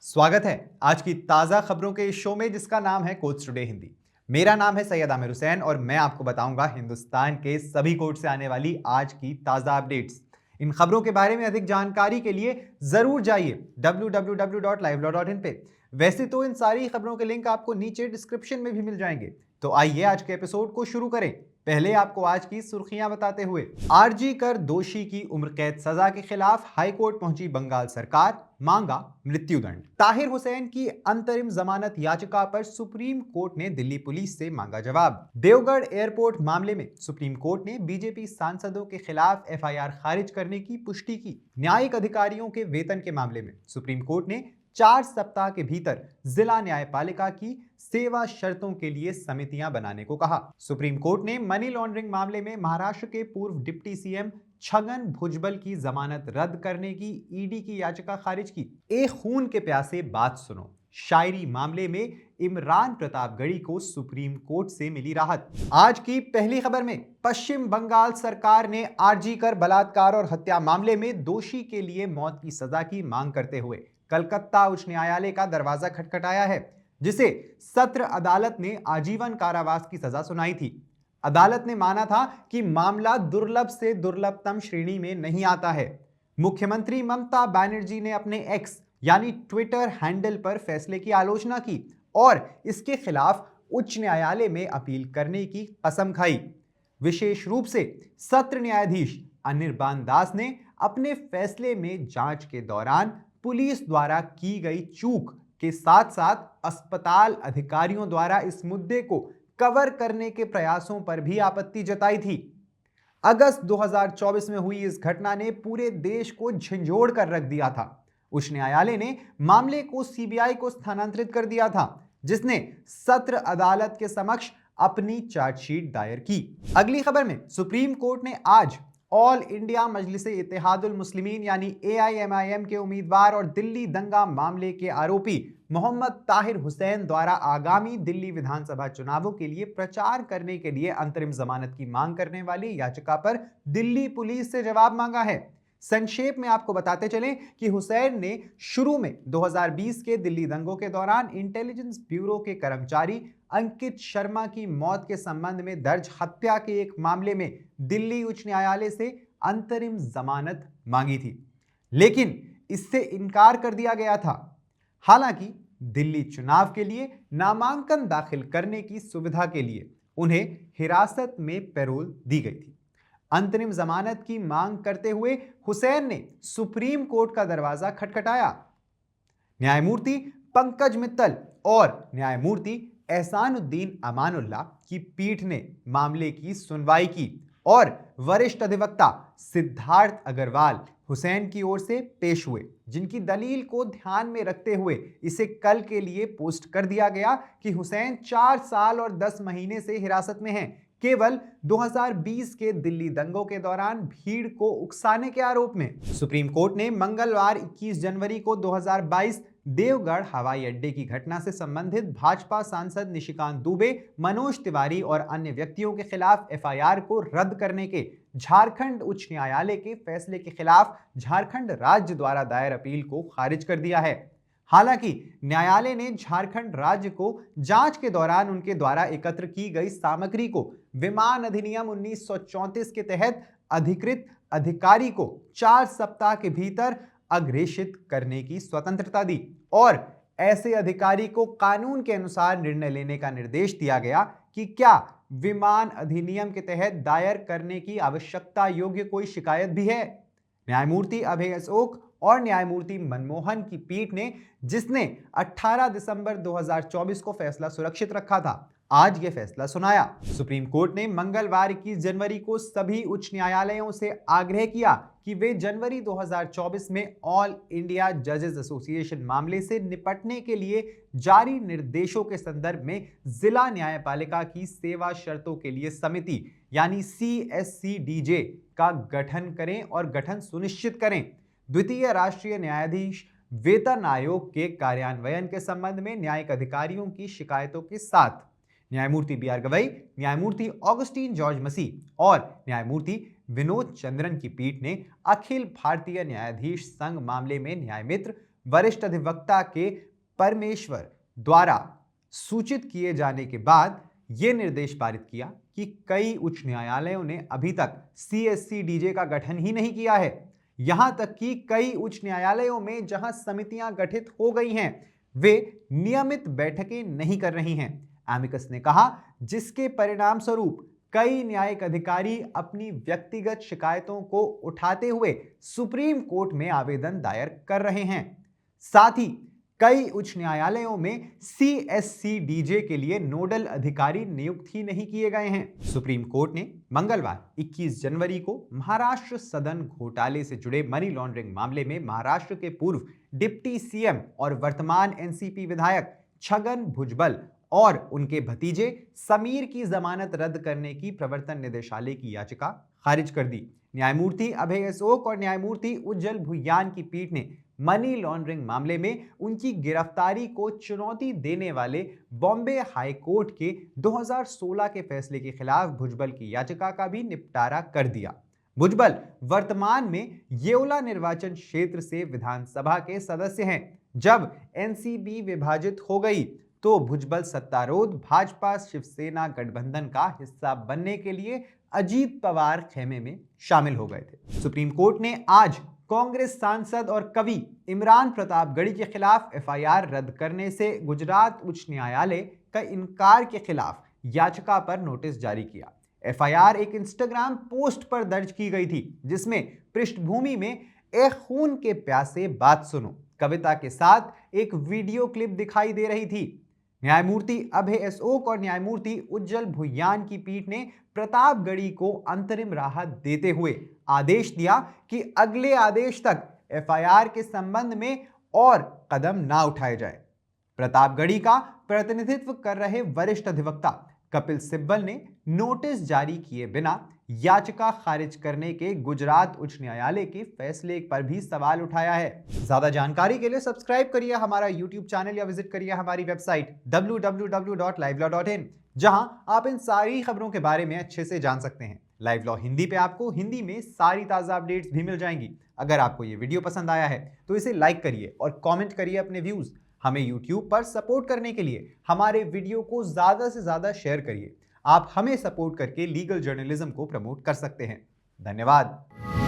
स्वागत है आज की ताजा खबरों के इस शो में जिसका नाम है कोट्स टुडे हिंदी। मेरा नाम है सैयद आमिर हुसैन और मैं आपको बताऊंगा हिंदुस्तान के सभी कोर्ट से आने वाली आज की ताजा अपडेट्स। इन खबरों के बारे में अधिक जानकारी के लिए जरूर जाइए www.livelawin पे। वैसे तो इन सारी खबरों के लिंक आपको नीचे डिस्क्रिप्शन में भी मिल जाएंगे। तो आइए आज के एपिसोड को शुरू करें। पहले आपको आज की सुर्खियां बताते हुए आरजी कर दोषी की उम्र कैद सजा के खिलाफ हाईकोर्ट पहुंची बंगाल सरकार, मांगा मृत्युदंड। ताहिर हुसैन की अंतरिम जमानत याचिका पर सुप्रीम कोर्ट ने दिल्ली पुलिस से मांगा जवाब। देवगढ़ एयरपोर्ट मामले में सुप्रीम कोर्ट ने बीजेपी सांसदों के खिलाफ एफआईआर खारिज करने की पुष्टि की। न्यायिक अधिकारियों के वेतन के मामले में सुप्रीम कोर्ट ने 4 सप्ताह के भीतर जिला न्यायपालिका की सेवा शर्तों के लिए समितियां बनाने को कहा। सुप्रीम कोर्ट ने मनी लॉन्ड्रिंग मामले में महाराष्ट्र के पूर्व डिप्टी सीएम छगन भुजबल की जमानत रद्द करने की ईडी की याचिका खारिज की। ए खून के प्यासे बात सुनो, शायरी मामले में इमरान प्रतापगढ़ी को सुप्रीम कोर्ट से मिली राहत। आज की पहली खबर में पश्चिम बंगाल सरकार ने आरजी कर बलात्कार और हत्या मामले में दोषी के लिए मौत की सजा की मांग करते हुए कलकत्ता उच्च न्यायालय का दरवाजा खटखटाया है, जिसे सत्र अदालत ने आजीवन कारावास की सजा सुनाई थी। अदालत ने माना था कि मामला दुर्लभ से दुर्लभतम श्रेणी में नहीं आता है। मुख्यमंत्री ममता बनर्जी ने अपने एक्स यानी ट्विटर हैंडल पर फैसले की आलोचना की और इसके खिलाफ उच्च न्यायालय में अपील करने की कसम खाई। विशेष रूप से सत्र न्यायाधीश अनिर्बान दास ने अपने फैसले में जांच के दौरान पुलिस द्वारा की गई चूक के साथ साथ अस्पताल अधिकारियों द्वारा इस मुद्दे को कवर करने के प्रयासों पर भी आपत्ति जताई थी। अगस्त 2024 में हुई इस घटना ने पूरे देश को झंझोड़ कर रख दिया था। उच्च न्यायालय ने मामले को सीबीआई को स्थानांतरित कर दिया था, जिसने सत्र अदालत के समक्ष अपनी चार्जशीट दायर की। अगली खबर में सुप्रीम कोर्ट ने आज ऑल इंडिया मजलिस इत्तेहादुल मुस्लिमीन यानी एआईएमआईएम के उम्मीदवार और दिल्ली दंगा मामले के आरोपी मोहम्मद ताहिर हुसैन द्वारा आगामी दिल्ली विधानसभा चुनावों के लिए प्रचार करने के लिए अंतरिम जमानत की मांग करने वाली याचिका पर दिल्ली पुलिस से जवाब मांगा है। संक्षेप में आपको बताते चलें कि हुसैन ने शुरू में 2020 के दिल्ली दंगों के दौरान इंटेलिजेंस ब्यूरो के कर्मचारी अंकित शर्मा की मौत के संबंध में दर्ज हत्या के एक मामले में दिल्ली उच्च न्यायालय से अंतरिम जमानत मांगी थी, लेकिन इससे इनकार कर दिया गया था। हालांकि दिल्ली चुनाव के लिए नामांकन दाखिल करने की सुविधा के लिए उन्हें हिरासत में पैरोल दी गई थी। अंतरिम जमानत की मांग करते हुए हुसैन ने सुप्रीम कोर्ट का दरवाजा खटखटाया। न्यायमूर्ति पंकज मित्तल और न्यायमूर्ति एहसानुद्दीन अमानुल्लाह की पीठ ने मामले की सुनवाई की और वरिष्ठ अधिवक्ता सिद्धार्थ अग्रवाल हुसैन की ओर से पेश हुए, जिनकी दलील को ध्यान में रखते हुए इसे कल के लिए पोस्ट कर दिया गया कि हुसैन 4 साल और 10 महीने से हिरासत में हैं, केवल 2020 के दिल्ली दंगों के दौरान भीड़ को उकसाने के आरोप में। सुप्रीम कोर्ट ने मंगलवार 21 जनवरी को 2022 देवगढ़ हवाई अड्डे की घटना से संबंधित भाजपा सांसद निशिकांत दुबे, मनोज तिवारी और अन्य व्यक्तियों के खिलाफ एफआईआर को रद्द करने के झारखंड उच्च न्यायालय के फैसले के खिलाफ झारखंड राज्य द्वारा दायर अपील को खारिज कर दिया है। हालांकि न्यायालय ने झारखंड राज्य को जांच के दौरान उनके द्वारा एकत्र की गई सामग्री को विमान अधिनियम 1934 के तहत अधिकृत अधिकारी को 4 सप्ताह के भीतर अग्रेषित करने की स्वतंत्रता दी और ऐसे अधिकारी को कानून के अनुसार निर्णय लेने का निर्देश दिया गया कि क्या विमान अधिनियम के तहत दायर करने की आवश्यकता योग्य कोई शिकायत भी है। न्यायमूर्ति अभय अशोक और न्यायमूर्ति मनमोहन की पीठ ने, जिसने 18 दिसंबर 2024 को फैसला सुरक्षित रखा था, आज यह फैसला सुनाया। सुप्रीम कोर्ट ने मंगलवार 21 जनवरी को सभी उच्च न्यायालयों से आग्रह किया कि वे जनवरी 2024 में ऑल इंडिया जजेस एसोसिएशन मामले से निपटने के लिए जारी निर्देशों के संदर्भ में जिला न्यायपालिका की सेवा शर्तों के लिए समिति यानी CSCDJ का गठन करें और गठन सुनिश्चित करें। द्वितीय राष्ट्रीय न्यायाधीश वेतन आयोग के कार्यान्वयन के संबंध में न्यायिक अधिकारियों की शिकायतों के साथ न्यायमूर्ति BR गवई, न्यायमूर्ति ऑगस्टीन जॉर्ज मसीह और न्यायमूर्ति विनोद चंद्रन की पीठ ने अखिल भारतीय न्यायाधीश संघ मामले में न्यायमित्र वरिष्ठ अधिवक्ता के परमेश्वर द्वारा सूचित किए जाने के बाद यह निर्देश पारित किया कि कई उच्च न्यायालयों ने अभी तक CSC-DJ का गठन ही नहीं किया है। यहां तक कि कई उच्च न्यायालयों में जहां समितियां गठित हो गई हैं, वे नियमित बैठकें नहीं कर रही हैं। एमिकस ने कहा, जिसके परिणाम स्वरूप कई न्यायिक अधिकारी अपनी व्यक्तिगत शिकायतों को उठाते हुए सुप्रीम कोर्ट में आवेदन दायर कर रहे हैं। साथ ही कई उच्च न्यायालयों में CSC-DJ के लिए नोडल अधिकारी नियुक्त ही नहीं किए गए हैं। सुप्रीम कोर्ट ने मंगलवार 21 जनवरी को महाराष्ट्र सदन घोटाले से जुड़े मनी लॉन्ड्रिंग मामले में महाराष्ट्र के पूर्व डिप्टी CM और वर्तमान NCP विधायक छगन भुजबल और उनके भतीजे समीर की जमानत रद्द करने की प्रवर्तन निदेशालय की याचिका खारिज कर दी। न्यायमूर्ति अभय अशोक और न्यायमूर्ति उज्जवल भुयान की पीठ ने मनी लॉन्ड्रिंग मामले में उनकी गिरफ्तारी को चुनौती देने वाले बॉम्बे हाई कोर्ट के 2016 के फैसले के खिलाफ भुजबल की याचिका का भी निपटारा कर दिया। भुजबल वर्तमान में येवला निर्वाचन क्षेत्र से विधानसभा के सदस्य हैं। जब NCP विभाजित हो गई तो भुजबल सत्तारूढ़ भाजपा शिवसेना गठबंधन का हिस्सा बनने के लिए अजीत पवार खेमे में शामिल हो गए थे। सुप्रीम कोर्ट ने आज कांग्रेस सांसद और कवि इमरान प्रतापगढ़ी के खिलाफ FIR रद्द करने से गुजरात उच्च न्यायालय का इनकार के खिलाफ याचिका पर नोटिस जारी किया। FIR एक इंस्टाग्राम पोस्ट पर दर्ज की गई थी, जिसमें पृष्ठभूमि में "ए खून के प्यासे बात सुनो" कविता के साथ एक वीडियो क्लिप दिखाई दे रही थी। न्यायमूर्ति अभय अशोक और न्यायमूर्ति उज्जवल भुयान की पीठ ने प्रतापगढ़ी को अंतरिम राहत देते हुए आदेश दिया कि अगले आदेश तक FIR के संबंध में और कदम ना उठाए जाए। प्रतापगढ़ी का प्रतिनिधित्व कर रहे वरिष्ठ अधिवक्ता कपिल सिब्बल ने नोटिस जारी किए बिना याचिका खारिज करने के गुजरात उच्च न्यायालय के फैसले पर भी सवाल उठाया है। ज्यादा जानकारी के लिए सब्सक्राइब करिए हमारा YouTube चैनल या विजिट करिए हमारी वेबसाइट www.livelaw.in, जहां आप इन सारी खबरों के बारे में अच्छे से जान सकते हैं। लाइव लॉ हिंदी पे आपको हिंदी में सारी ताज़ा अपडेट्स भी मिल जाएंगी। अगर आपको ये वीडियो पसंद आया है तो इसे लाइक करिए और कमेंट करिए अपने व्यूज। हमें YouTube पर सपोर्ट करने के लिए हमारे वीडियो को ज़्यादा से ज़्यादा शेयर करिए। आप हमें सपोर्ट करके लीगल जर्नलिज्म को प्रमोट कर सकते हैं। धन्यवाद।